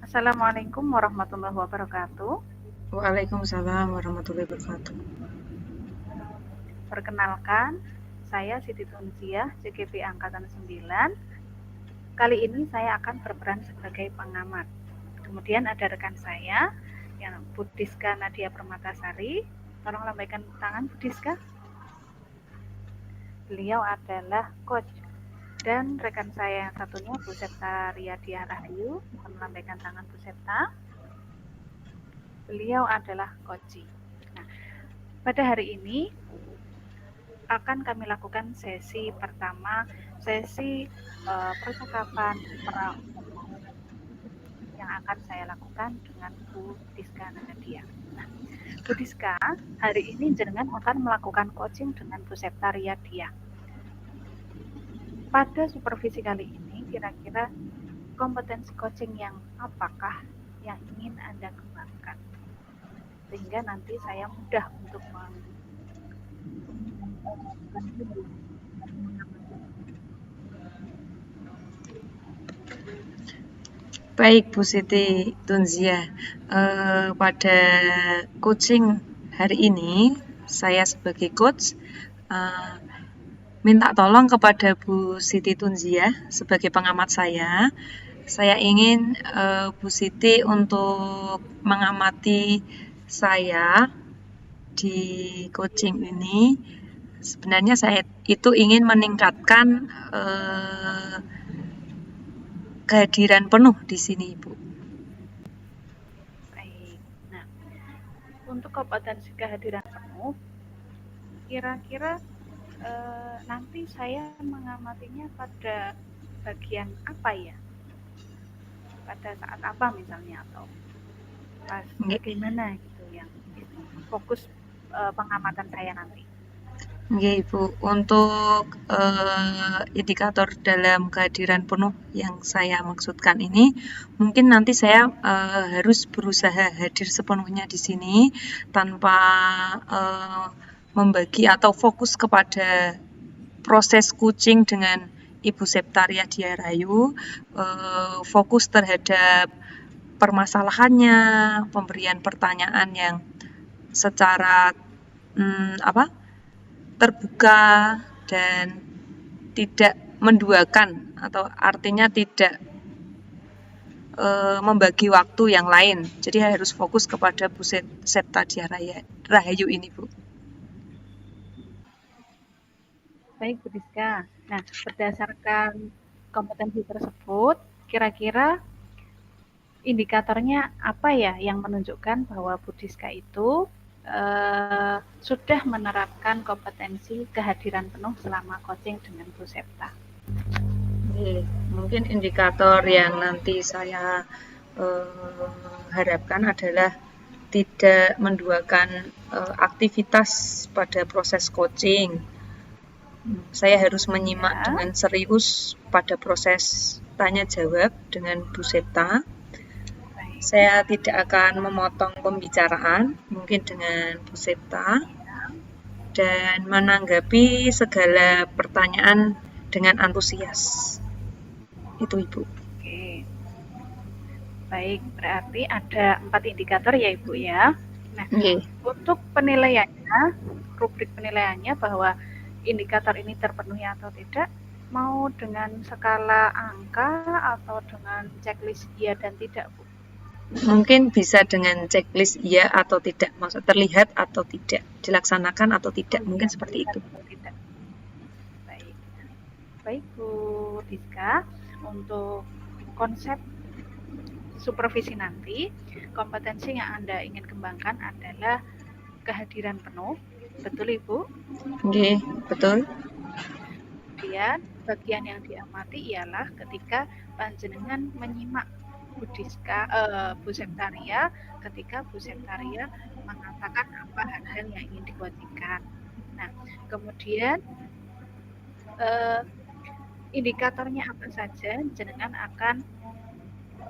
Assalamualaikum warahmatullahi wabarakatuh. Waalaikumsalam warahmatullahi wabarakatuh. Perkenalkan, saya Siti Tunziah, CGP Angkatan 9. Kali ini saya akan berperan sebagai pengamat. Kemudian ada rekan saya, yang Budiska Nadia Permatasari. Tolong lambaikan tangan, Budiska. Beliau adalah coach. Dan rekan saya yang satunya, Bu Septa Riyadiah Rahayu. Melambaikan tangan, Bu Septa. Beliau adalah coach. Nah, pada hari ini akan kami lakukan sesi pertama, sesi percakapan yang akan saya lakukan dengan Bu Diska Nadia. Nah, Bu Diska, hari ini jenengan akan melakukan coaching dengan Bu Septa Riyadiah. Pada supervisi kali ini, kira-kira kompetensi coaching yang apakah yang ingin Anda kembangkan? Sehingga nanti saya mudah untuk Baik Bu Siti Tunziah, pada coaching hari ini saya sebagai coach minta tolong kepada Bu Siti Tunziah sebagai pengamat saya. Saya ingin Bu Siti untuk mengamati saya di coaching ini. Sebenarnya saya itu ingin meningkatkan kehadiran penuh di sini, Ibu. baik. Nah, untuk kompetensi kehadiran penuh, kira-kira nanti saya mengamatinya pada bagian apa ya? Pada saat apa misalnya, atau pas bagaimana gitu yang fokus pengamatan saya nanti. Nggih, Ibu. Untuk indikator dalam kehadiran penuh yang saya maksudkan ini, mungkin nanti saya harus berusaha hadir sepenuhnya di sini tanpa membagi atau fokus kepada proses coaching dengan Ibu Septa Riyadiah Rahayu, fokus terhadap permasalahannya, pemberian pertanyaan yang secara terbuka dan tidak menduakan, atau artinya tidak membagi waktu yang lain. Jadi harus fokus kepada Bu Septa Riyadiah Rahayu ini, Bu. Baik, Bu Diska. Nah, berdasarkan kompetensi tersebut, kira-kira indikatornya apa ya yang menunjukkan bahwa Bu Diska itu sudah menerapkan kompetensi kehadiran penuh selama coaching dengan Bu Septa? Mungkin indikator yang nanti saya harapkan adalah tidak menduakan aktivitas pada proses coaching. Saya harus menyimak dengan serius pada proses tanya jawab dengan Bu Septa. Saya tidak akan memotong pembicaraan, mungkin dengan Bu Septa, dan menanggapi segala pertanyaan dengan antusias. Itu, Ibu. Oke. Baik, berarti ada 4 indikator ya, Ibu ya. Nah, untuk penilaiannya, rubrik penilaiannya bahwa indikator ini terpenuhi atau tidak, mau dengan skala angka atau dengan checklist iya dan tidak, Bu? Mungkin bisa dengan checklist iya atau tidak, maksud terlihat atau tidak, dilaksanakan atau tidak, mungkin seperti itu. Baik. Baik, Bu Diska, untuk konsep supervisi nanti, kompetensi yang Anda ingin kembangkan adalah kehadiran penuh. Betul, Ibu? Oke, betul. Kemudian bagian yang diamati ialah ketika panjenengan menyimak Bu Septaria ketika Bu Septaria mengatakan apa hal-hal yang ingin dikotikan. Nah, kemudian indikatornya apa saja, jenengan akan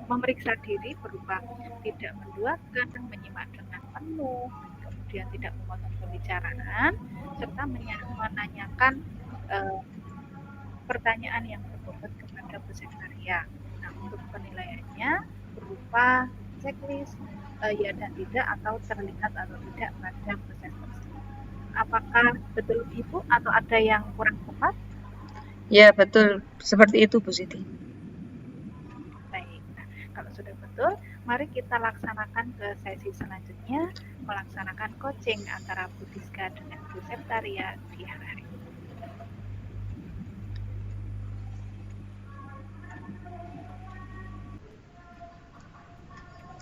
memeriksa diri berupa tidak menduakan, menyimak dengan penuh, kemudian tidak memotong pembicaraan, serta menanyakan pertanyaan yang berbobot kepada Bu Septaria. Nah, untuk penilaiannya berupa berupa checklist ya dan tidak atau terlihat atau tidak pada proses tersebut. Apakah betul Ibu atau ada yang kurang tepat? Ya, betul. Seperti itu, Bu Siti. Baik, nah, kalau sudah betul, mari kita laksanakan ke sesi selanjutnya, melaksanakan coaching antara Bu Diska dengan Bu Septaria di hari ini.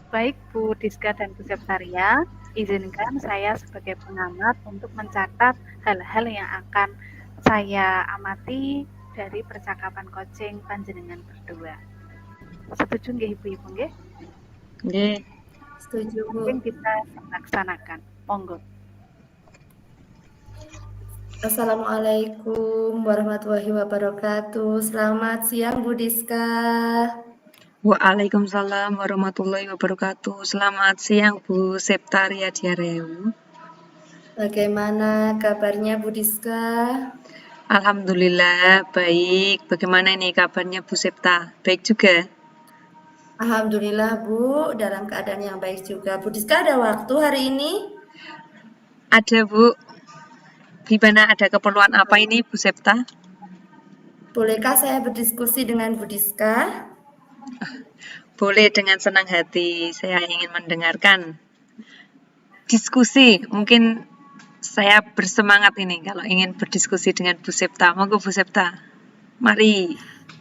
Baik Bu Diska dan Bu Septaria, izinkan saya sebagai pengamat untuk mencatat hal-hal yang akan saya amati dari percakapan coaching panjenengan berdua. Setuju nggih Ibu-ibu nggih? Nggih. Setuju, Bu. Mungkin kita laksanakan. Monggo. Assalamualaikum warahmatullahi wabarakatuh. Selamat siang, Bu Diska. Waalaikumsalam warahmatullahi wabarakatuh. Selamat siang, Bu Septaria Diareu. Bagaimana kabarnya, Bu Diska? Alhamdulillah, baik. Bagaimana ini kabarnya Bu Septa? Baik juga? Alhamdulillah, Bu. Dalam keadaan yang baik juga. Bu Diska ada waktu hari ini? Ada, Bu. Gimana, ada keperluan apa ini, Bu Septa? Bolehkah saya berdiskusi dengan Bu Diska? Boleh, dengan senang hati. Saya ingin mendengarkan diskusi. Mungkin saya bersemangat ini kalau ingin berdiskusi dengan Bu Septa. Monggo Bu Septa. Mari.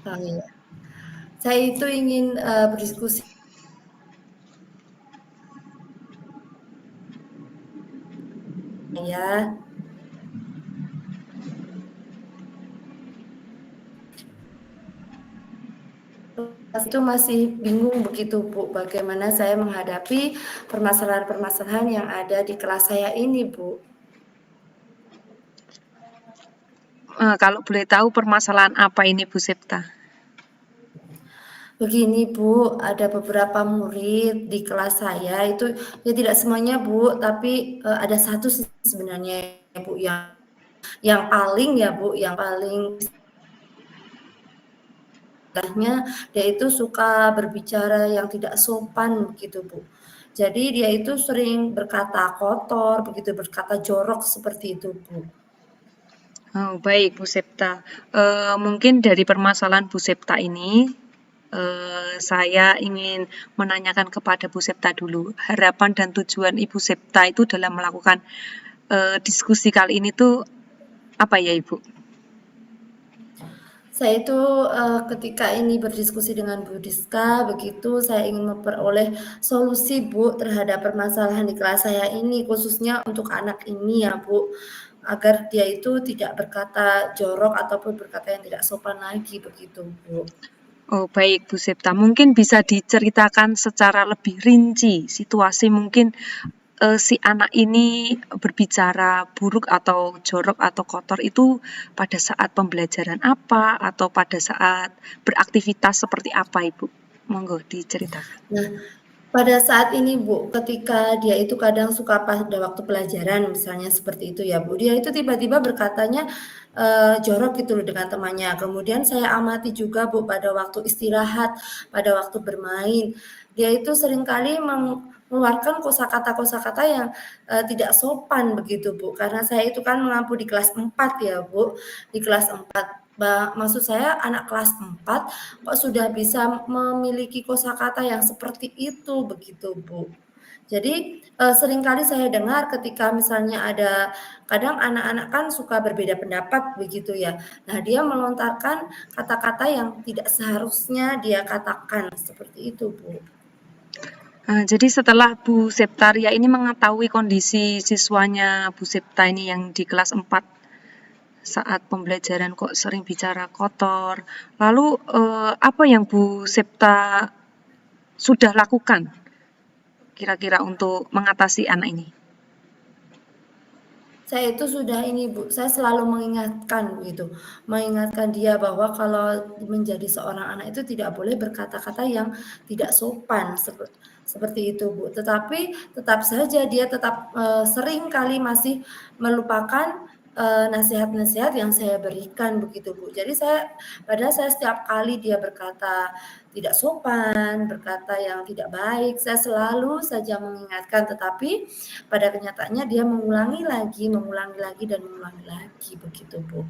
Oh, iya. Saya itu ingin berdiskusi ya. Itu masih bingung begitu Bu, bagaimana saya menghadapi permasalahan-permasalahan yang ada di kelas saya ini Bu. Kalau boleh tahu permasalahan apa ini Bu Septa? Begini Bu, ada beberapa murid di kelas saya itu ya tidak semuanya Bu, tapi ada satu sih sebenarnya Bu yang paling ya Bu, yang paling dia itu suka berbicara yang tidak sopan begitu Bu. Jadi dia itu sering berkata kotor, begitu berkata jorok seperti itu Bu. Oh, baik Bu Septa. Mungkin dari permasalahan Bu Septa ini, saya ingin menanyakan kepada Bu Septa dulu, harapan dan tujuan Ibu Septa itu dalam melakukan diskusi kali ini tuh apa ya Ibu? Saya itu ketika ini berdiskusi dengan Bu Diska, begitu saya ingin memperoleh solusi Bu terhadap permasalahan di kelas saya ini, khususnya untuk anak ini ya Bu, agar dia itu tidak berkata jorok ataupun berkata yang tidak sopan lagi begitu Bu. Oh baik Bu Septa, mungkin bisa diceritakan secara lebih rinci situasi mungkin si anak ini berbicara buruk atau jorok atau kotor itu pada saat pembelajaran apa atau pada saat beraktivitas seperti apa Ibu? Monggo diceritakan. Nah, pada saat ini Bu, ketika dia itu kadang suka pada waktu pelajaran misalnya seperti itu ya Bu, dia itu tiba-tiba berkatanya jorok gitu loh dengan temannya. Kemudian saya amati juga Bu pada waktu istirahat, pada waktu bermain, dia itu seringkali mengeluarkan kosakata-kosakata yang tidak sopan begitu Bu. Karena saya itu kan mengampu di kelas 4 ya Bu, di kelas 4. Maksud saya anak kelas 4 kok sudah bisa memiliki kosakata yang seperti itu begitu Bu. Jadi seringkali saya dengar ketika misalnya ada kadang anak-anak kan suka berbeda pendapat begitu ya. Nah, dia melontarkan kata-kata yang tidak seharusnya dia katakan seperti itu Bu. Jadi setelah Bu Septaria ini mengetahui kondisi siswanya Bu Septa ini yang di kelas 4 saat pembelajaran kok sering bicara kotor, lalu apa yang Bu Septa sudah lakukan kira-kira untuk mengatasi anak ini? Saya itu sudah ini Bu, saya selalu mengingatkan begitu, mengingatkan dia bahwa kalau menjadi seorang anak itu tidak boleh berkata-kata yang tidak sopan seperti itu Bu. Tetapi tetap saja dia tetap sering kali masih melupakan nasihat-nasihat yang saya berikan begitu, Bu. Jadi padahal saya setiap kali dia berkata tidak sopan, berkata yang tidak baik, saya selalu saja mengingatkan, tetapi pada kenyataannya dia mengulangi lagi dan mengulangi lagi begitu, Bu.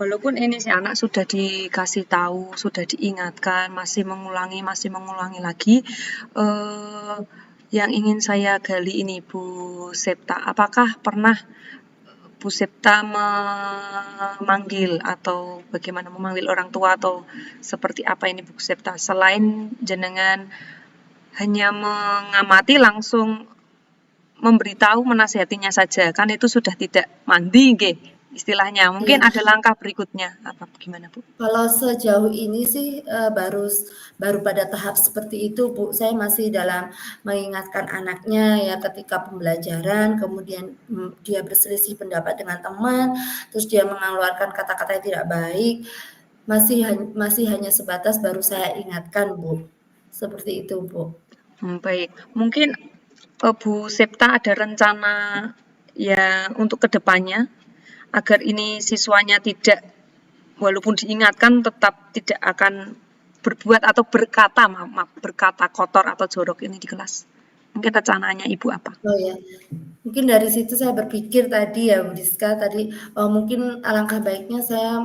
Walaupun ini si anak sudah dikasih tahu, sudah diingatkan, masih mengulangi lagi. Yang ingin saya gali ini Bu Septa, apakah pernah Bu Septa memanggil atau bagaimana memanggil orang tua atau seperti apa ini Bu Septa, selain jenengan hanya mengamati langsung memberitahu menasihatinya saja, kan itu sudah tidak mandi nggih istilahnya, mungkin ada langkah berikutnya apa gimana Bu? Kalau sejauh ini sih baru pada tahap seperti itu, Bu. Saya masih dalam mengingatkan anaknya ya ketika pembelajaran, kemudian dia berselisih pendapat dengan teman, terus dia mengeluarkan kata-kata yang tidak baik, masih hanya sebatas baru saya ingatkan, Bu. Seperti itu, Bu. Baik, mungkin Bu Septa ada rencana ya untuk kedepannya agar ini siswanya tidak, walaupun diingatkan tetap tidak akan berbuat atau berkata kotor atau jorok ini di kelas. Mungkin rencananya Ibu apa? Oh ya, mungkin dari situ saya berpikir tadi ya Bu Diska, mungkin alangkah baiknya saya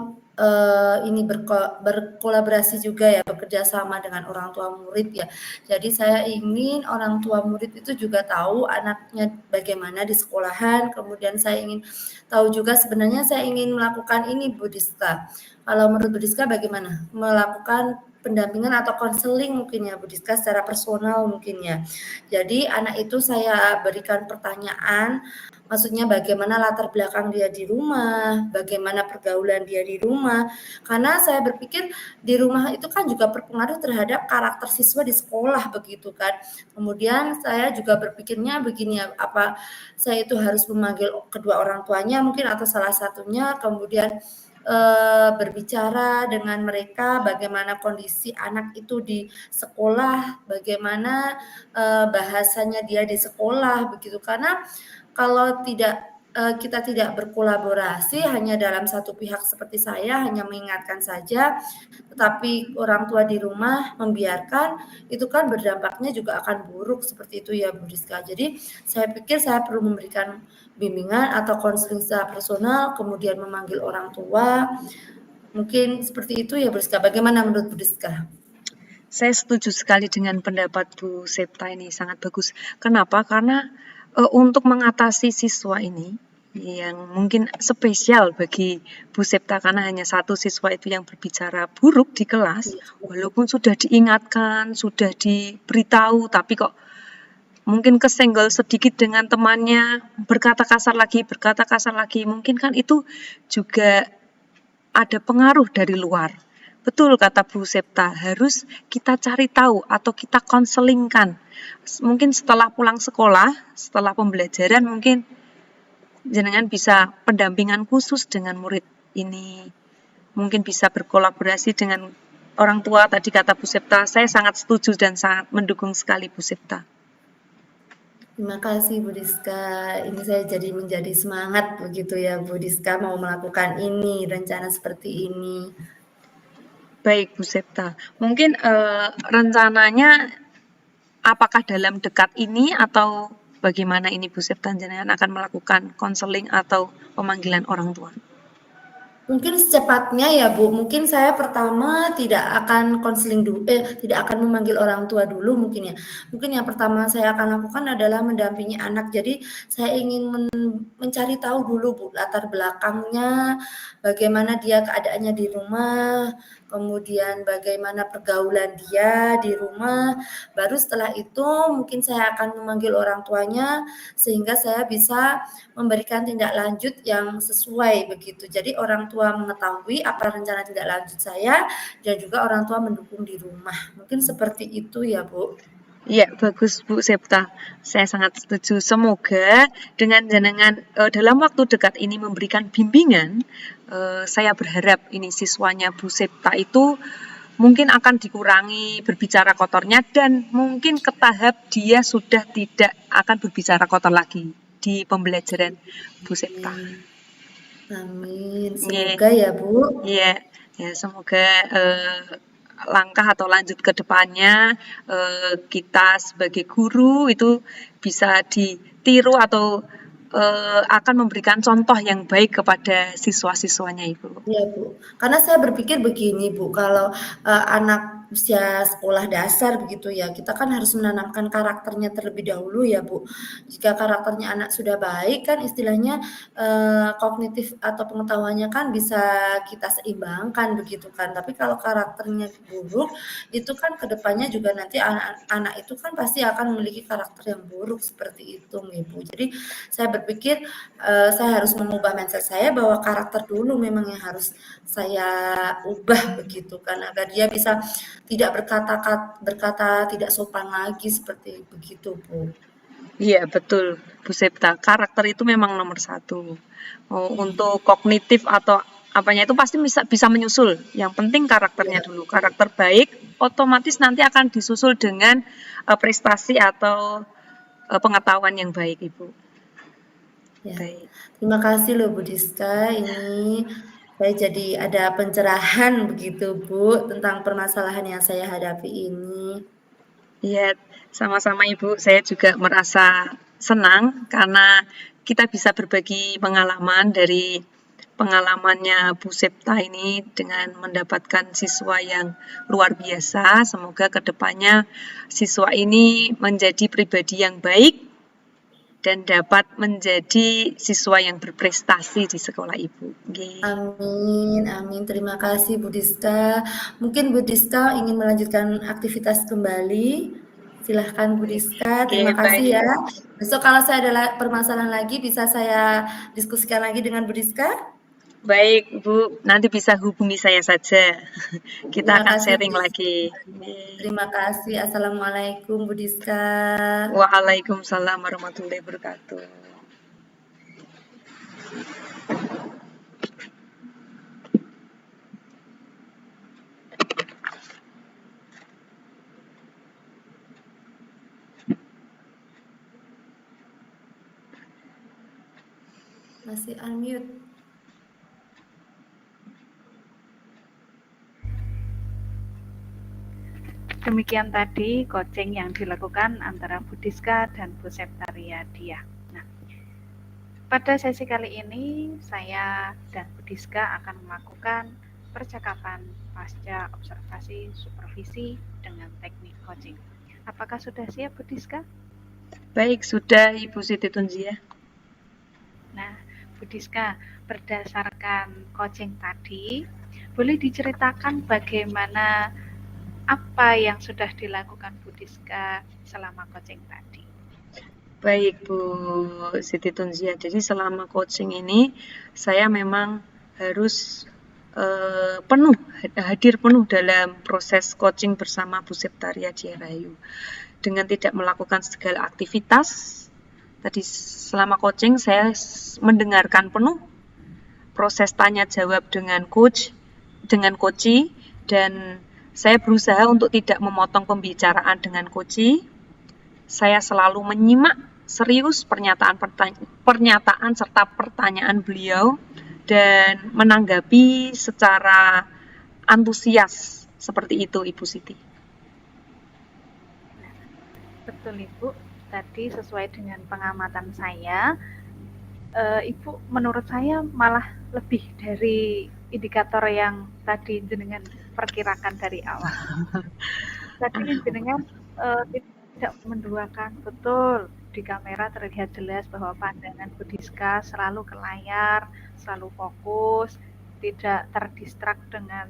ini berkolaborasi juga ya, bekerja sama dengan orang tua murid ya. Jadi saya ingin orang tua murid itu juga tahu anaknya bagaimana di sekolahan, kemudian saya ingin tahu juga sebenarnya saya ingin melakukan ini Bu Diska. Kalau menurut Bu Diska bagaimana? Melakukan pendampingan atau konseling mungkin ya Bu Diska secara personal mungkin ya. Jadi anak itu saya berikan pertanyaan, maksudnya bagaimana latar belakang dia di rumah, bagaimana pergaulan dia di rumah. Karena saya berpikir di rumah itu kan juga berpengaruh terhadap karakter siswa di sekolah begitu kan. Kemudian saya juga berpikirnya begini ya, apa saya itu harus memanggil kedua orang tuanya mungkin atau salah satunya, kemudian berbicara dengan mereka bagaimana kondisi anak itu di sekolah, bagaimana bahasanya dia di sekolah begitu. Karena kalau kita tidak berkolaborasi hanya dalam satu pihak seperti saya hanya mengingatkan saja, tetapi orang tua di rumah membiarkan, itu kan berdampaknya juga akan buruk seperti itu ya Bu Rizka. Jadi saya pikir saya perlu memberikan bimbingan atau konseling secara personal, kemudian memanggil orang tua. Mungkin seperti itu ya Bu Rizka. Bagaimana menurut Bu Rizka? Saya setuju sekali dengan pendapat Bu Septa ini, sangat bagus. Kenapa? Karena untuk mengatasi siswa ini yang mungkin spesial bagi Bu Septa karena hanya satu siswa itu yang berbicara buruk di kelas, walaupun sudah diingatkan, sudah diberitahu, tapi kok mungkin kesenggol sedikit dengan temannya, berkata kasar lagi, mungkin kan itu juga ada pengaruh dari luar. Betul kata Bu Septa, harus kita cari tahu atau kita konselingkan. Mungkin setelah pulang sekolah, setelah pembelajaran mungkin jenengan bisa pendampingan khusus dengan murid ini. Mungkin bisa berkolaborasi dengan orang tua, tadi kata Bu Septa, saya sangat setuju dan sangat mendukung sekali Bu Septa. Terima kasih Bu Diska, ini saya menjadi semangat begitu ya Bu Diska mau melakukan ini, rencana seperti ini. Baik Bu Septa, mungkin rencananya apakah dalam dekat ini atau bagaimana ini Bu Septa jenengan akan melakukan konseling atau pemanggilan orang tua? Mungkin secepatnya ya Bu, mungkin saya pertama tidak akan konseling dulu, tidak akan memanggil orang tua dulu mungkin ya. Mungkin yang pertama saya akan lakukan adalah mendampingi anak. Jadi saya ingin mencari tahu dulu Bu latar belakangnya, bagaimana dia keadaannya di rumah, kemudian bagaimana pergaulan dia di rumah. Baru setelah itu mungkin saya akan memanggil orang tuanya sehingga saya bisa memberikan tindak lanjut yang sesuai begitu. Jadi orang tua mengetahui apa rencana tindak lanjut saya dan juga orang tua mendukung di rumah. Mungkin seperti itu ya Bu. Iya, bagus Bu Septa. Saya sangat setuju. Semoga dengan jenengan dalam waktu dekat ini memberikan bimbingan, saya berharap ini siswanya Bu Septa itu mungkin akan dikurangi berbicara kotornya dan mungkin ke tahap dia sudah tidak akan berbicara kotor lagi di pembelajaran Bu Septa. Amin. Nggih. Semoga ya, Bu. Iya, ya semoga langkah atau lanjut ke depannya kita sebagai guru itu bisa ditiru atau akan memberikan contoh yang baik kepada siswa-siswanya, Ibu. Iya, Bu. Karena saya berpikir begini, Bu, kalau, anak usia sekolah dasar begitu ya, kita kan harus menanamkan karakternya terlebih dahulu ya, Bu. Jika karakternya anak sudah baik kan istilahnya, kognitif atau pengetahuannya kan bisa kita seimbangkan begitu kan. Tapi kalau karakternya buruk, itu kan ke depannya juga nanti anak itu kan pasti akan memiliki karakter yang buruk seperti itu, Ibu. Jadi saya berpikir, saya harus mengubah mindset saya bahwa karakter dulu memang yang harus saya ubah begitu kan, agar dia bisa tidak berkata tidak sopan lagi seperti begitu, Bu. Iya, betul, Bu Septa. Karakter itu memang nomor satu. Iya, Untuk kognitif atau apanya itu pasti bisa menyusul. Yang penting karakternya iya, dulu. Karakter baik, otomatis nanti akan disusul dengan prestasi atau pengetahuan yang baik, Ibu. ya. Baik. Terima kasih loh Bu Diska, ini saya jadi ada pencerahan begitu Bu, tentang permasalahan yang saya hadapi ini. Iya, sama-sama Ibu. Saya juga merasa senang karena kita bisa berbagi pengalaman dari pengalamannya Bu Septa ini dengan mendapatkan siswa yang luar biasa. Semoga kedepannya siswa ini menjadi pribadi yang baik dan dapat menjadi siswa yang berprestasi di sekolah Ibu. Nggih. Amin, amin. Terima kasih Bu Diska. Mungkin Bu Diska ingin melanjutkan aktivitas kembali. Silahkan Bu Diska. Oke, Terima kasih baik. ya. Besok kalau saya ada permasalahan lagi bisa saya diskusikan lagi dengan Bu Diska. Baik, Bu. Nanti bisa hubungi saya saja. Kita Terima akan kasih Bu sharing Diska. lagi. Terima kasih. Assalamualaikum Bu Diska. Waalaikumsalam warahmatullahi wabarakatuh. Masih unmute. Demikian tadi coaching yang dilakukan antara Bu Diska dan Bu Septaria Diah. Nah, pada sesi kali ini saya dan Bu Diska akan melakukan percakapan pasca observasi supervisi dengan teknik coaching. Apakah sudah siap Bu Diska? Baik, sudah Ibu Siti Tunzia. Nah, Bu Diska, berdasarkan coaching tadi, boleh diceritakan bagaimana apa yang sudah dilakukan Bu Diska selama coaching tadi? Baik Bu Siti Tunzia, jadi selama coaching ini saya memang harus hadir penuh dalam proses coaching bersama Bu Septaria Diah Rahayu. Dengan tidak melakukan segala aktivitas, tadi selama coaching saya mendengarkan penuh proses tanya jawab dengan coachee, dan saya berusaha untuk tidak memotong pembicaraan dengan coachee. Saya selalu menyimak serius pernyataan serta pertanyaan beliau dan menanggapi secara antusias seperti itu, Ibu Siti. Betul Ibu, tadi sesuai dengan pengamatan saya, Ibu menurut saya malah lebih dari indikator yang tadi jenengan perkirakan dari awal. Tadi jenengan tidak menduakan, betul di kamera terlihat jelas bahwa pandangan Bu Diska selalu ke layar, selalu fokus, tidak terdistrak dengan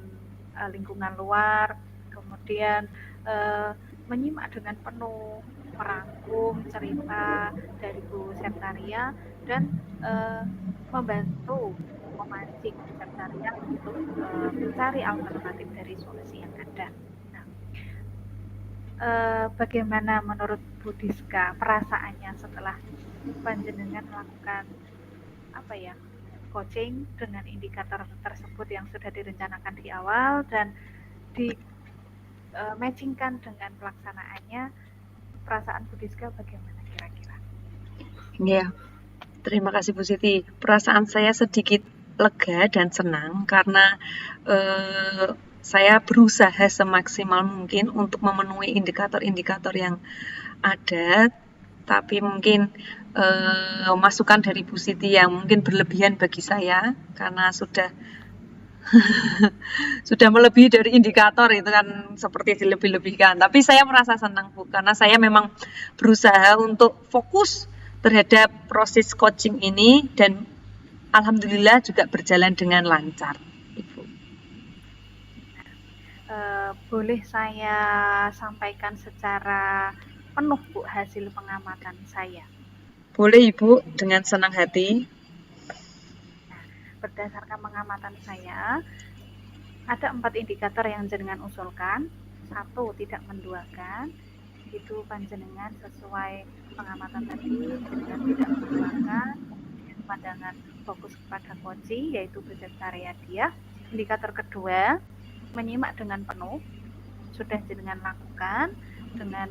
lingkungan luar, kemudian menyimak dengan penuh, merangkum cerita dari Bu Septaria dan membantu memancing Bu Septaria untuk mencari alternatif dari solusi yang ada. Nah, bagaimana menurut Bu Diska perasaannya setelah panjenengan melakukan coaching dengan indikator tersebut yang sudah direncanakan di awal dan di matchingkan dengan pelaksanaannya, perasaan Bu Diska bagaimana kira-kira? Ya, terima kasih Bu Siti. Perasaan saya sedikit lega dan senang karena saya berusaha semaksimal mungkin untuk memenuhi indikator-indikator yang ada, tapi mungkin masukan dari Bu Siti yang mungkin berlebihan bagi saya karena sudah melebihi dari indikator itu kan seperti dilebih-lebihkan. Tapi saya merasa senang Bu karena saya memang berusaha untuk fokus terhadap proses coaching ini dan alhamdulillah juga berjalan dengan lancar, Ibu. Boleh saya sampaikan secara penuh Bu hasil pengamatan saya? Boleh Ibu, dengan senang hati. Berdasarkan pengamatan saya, ada 4 indikator yang jenengan usulkan. 1, tidak menduakan. Itu panjenengan sesuai pengamatan tadi, jenengan tidak menduakan. Kemudian pandangan fokus kepada coaching, yaitu beserta dia. Indikator kedua, menyimak dengan penuh. Sudah jenengan lakukan dengan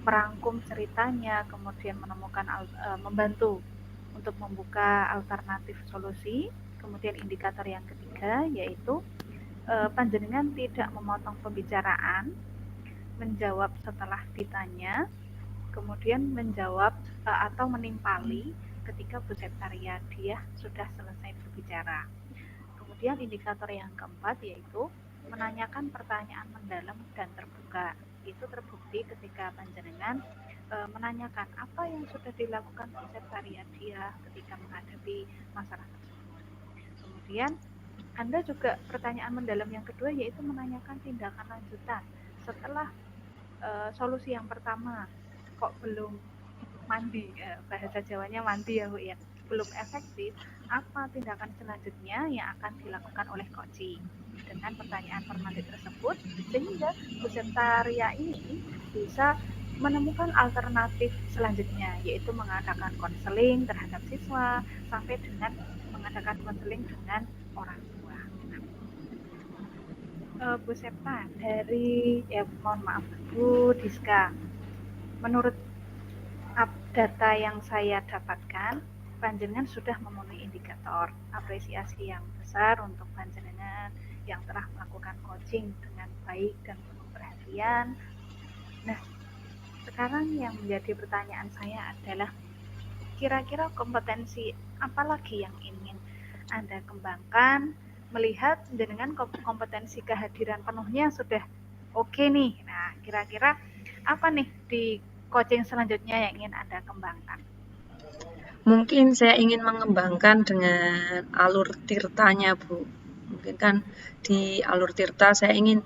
merangkum ceritanya, kemudian menemukan membantu untuk membuka alternatif solusi. Kemudian indikator yang ketiga yaitu panjenengan tidak memotong pembicaraan, menjawab setelah ditanya, kemudian menjawab atau menimpali ketika Bu Septaria dia sudah selesai berbicara. Kemudian indikator yang keempat yaitu menanyakan pertanyaan mendalam dan terbuka. Itu terbukti ketika panjenengan menanyakan apa yang sudah dilakukan Bu Septaria dia ketika menghadapi masalah tersebut. Kemudian Anda juga pertanyaan mendalam yang kedua yaitu menanyakan tindakan lanjutan setelah solusi yang pertama kok belum mandi, bahasa Jawanya mandi ya Bu ya, belum efektif, apa tindakan selanjutnya yang akan dilakukan oleh coaching dengan pertanyaan formatif tersebut, sehingga Bu Septaria ini bisa menemukan alternatif selanjutnya, yaitu mengadakan konseling terhadap siswa sampai dengan mengadakan konseling dengan orang tua. Bu Septa, dari mohon maaf Bu Diska, menurut data yang saya dapatkan, panjenengan sudah memenuhi indikator. Apresiasi yang besar untuk panjenengan yang telah melakukan coaching dengan baik dan penuh perhatian. Nah, sekarang yang menjadi pertanyaan saya adalah, kira-kira kompetensi apa lagi yang ingin Anda kembangkan, melihat dengan kompetensi kehadiran penuhnya sudah oke nih. Nah, kira-kira apa nih di coaching selanjutnya yang ingin Anda kembangkan? Mungkin saya ingin mengembangkan dengan alur tirtanya, Bu. Mungkin kan di alur tirta saya ingin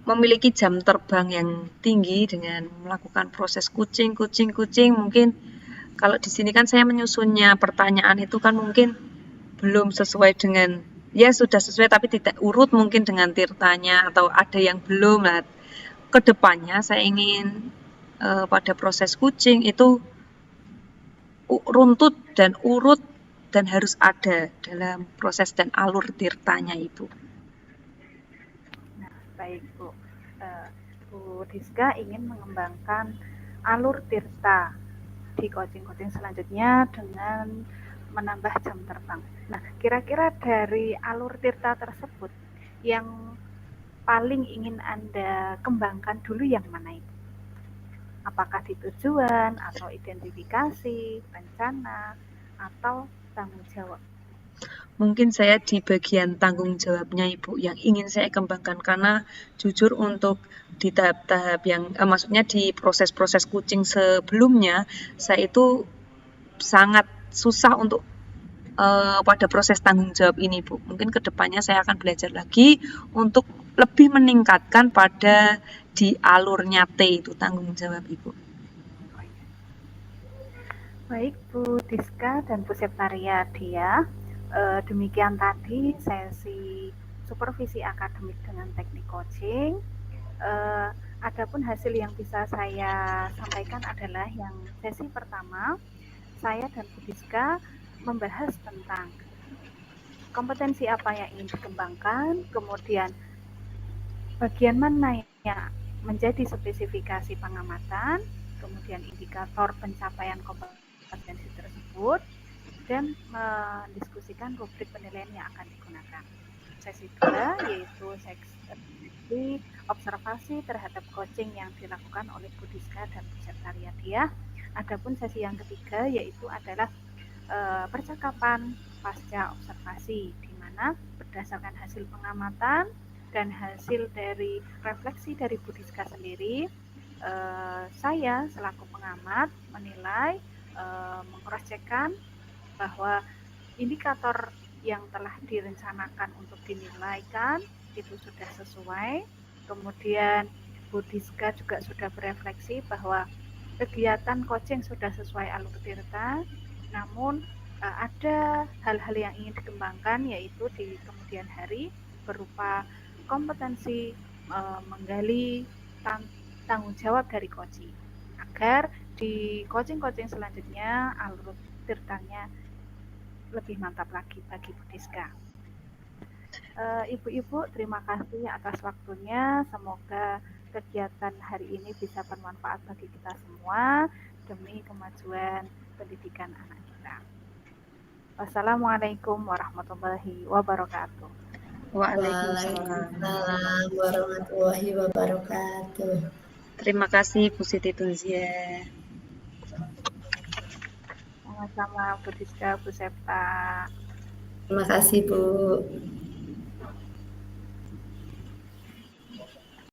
memiliki jam terbang yang tinggi dengan melakukan proses kucing. Mungkin kalau di sini kan saya menyusunnya pertanyaan itu kan mungkin belum sesuai dengan, ya sudah sesuai tapi tidak urut mungkin dengan tirtanya atau ada yang belum. Nah, kedepannya saya ingin pada proses kucing itu runtut dan urut dan harus ada dalam proses dan alur tirtanya itu. Nah, baik Bu. Bu Diska ingin mengembangkan alur tirta di coaching-coaching selanjutnya dengan menambah jam terbang. Nah, kira-kira dari alur tirta tersebut yang paling ingin Anda kembangkan dulu yang mana itu? Apakah di tujuan, atau identifikasi, rencana, atau tanggung jawab? Mungkin saya di bagian tanggung jawabnya Ibu yang ingin saya kembangkan, karena jujur untuk di tahap-tahap yang maksudnya di proses-proses coaching sebelumnya saya itu sangat susah untuk pada proses tanggung jawab ini Bu. Mungkin kedepannya saya akan belajar lagi untuk lebih meningkatkan pada di alurnya T itu tanggung jawab Ibu. Baik Bu Diska dan Bu Septaria dia, demikian tadi sesi supervisi akademik dengan teknik coaching. Adapun hasil yang bisa saya sampaikan adalah yang sesi pertama, saya dan Bu Diska membahas tentang kompetensi apa yang ingin dikembangkan, kemudian bagian mana yang menjadi spesifikasi pengamatan, kemudian indikator pencapaian kompetensi tersebut, dan mendiskusikan rubrik penilaian yang akan digunakan. Sesi 2 yaitu seksi observasi terhadap coaching yang dilakukan oleh Budiska dan Bu Septariadia. Adapun sesi yang ketiga yaitu adalah percakapan pasca observasi, di mana berdasarkan hasil pengamatan dan hasil dari refleksi dari Budiska sendiri, saya selaku pengamat menilai, mengcross-checkkan bahwa indikator yang telah direncanakan untuk dinilaikan itu sudah sesuai. Kemudian Budiska juga sudah berefleksi bahwa kegiatan coaching sudah sesuai alur tirta, namun ada hal-hal yang ingin dikembangkan yaitu di kemudian hari berupa kompetensi menggali tanggung jawab dari coaching agar di coaching-coaching selanjutnya alur tirtanya lebih mantap lagi bagi Budiska. Ibu-ibu, terima kasih atas waktunya. Semoga kegiatan hari ini bisa bermanfaat bagi kita semua demi kemajuan pendidikan anak kita. Wassalamualaikum warahmatullahi wabarakatuh. Waalaikumsalam. Waalaikumsalam warahmatullahi wabarakatuh. Terima kasih Bu Siti Tunzia. Sama-sama Bu Diska, Bu Septa. Terima kasih Bu.